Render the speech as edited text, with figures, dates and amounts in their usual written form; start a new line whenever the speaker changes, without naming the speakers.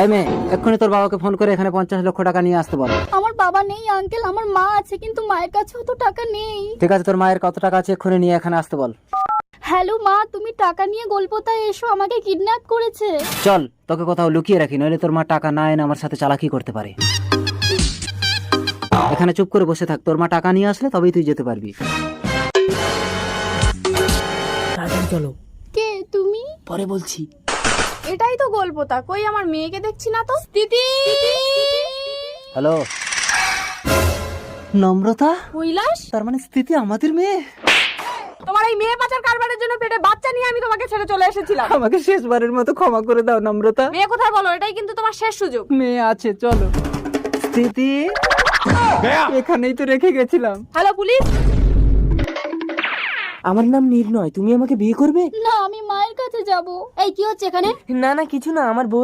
এই মেয়ে, এক্ষুনি তোর বাবাকে ফোন করে এখানে 50 লক্ষ টাকা নিয়ে আসতে বল।
আমার বাবা নেই আঙ্কেল, আমার মা আছে, কিন্তু মায়ের কাছেও তো টাকা নেই।
ঠিক আছে, তোর মায়ের কত টাকা আছে এক্ষুনি নিয়ে এখানে আসতে বল।
হ্যালো মা, তুমি টাকা নিয়ে গোলপোতায় এসো, আমাকে কিডন্যাপ করেছে।
চল, তোকে কোথাও লুকিয়ে রাখি, নইলে তোর মা টাকা না এনে আমার সাথে চালাকি করতে পারে। এখানে চুপ করে বসে থাক, তোর মা টাকা নিয়ে আসলে তবেই তুই যেতে পারবি।
তাড়াতাড়ি চলো,
কে তুমি?
পরে বলছি।
এটাই তো গোলপোতা, কই আমার মেয়েকে দেখছি না তো। দিদি!
হ্যালো, নম্রতা?
কৈলাস,
তার মানে স্থিতি আমাদের মেয়ে?
তোমার এই মেয়ে পাচার কারবারের জন্য পেটে বাচ্চা নিয়ে আমি তোমাকে ছেড়ে চলে এসেছিলাম।
আমাকে শেষবারের মতো ক্ষমা করে দাও নম্রতা।
মেয়ে কোথায় বলো, এটাই কিন্তু তোমার শেষ সুযোগ।
মেয়ে আছে, চলো। স্থিতি এখানেই তো রেখে গেছিলাম।
Hello police.
আমার নাম নির্ণয়, তুমি আমাকে বিয়ে করবে?
না, আমি মায়ের কাছে যাব। এই কি হচ্ছে এখানে?
না না, কিছু না, আমার বউ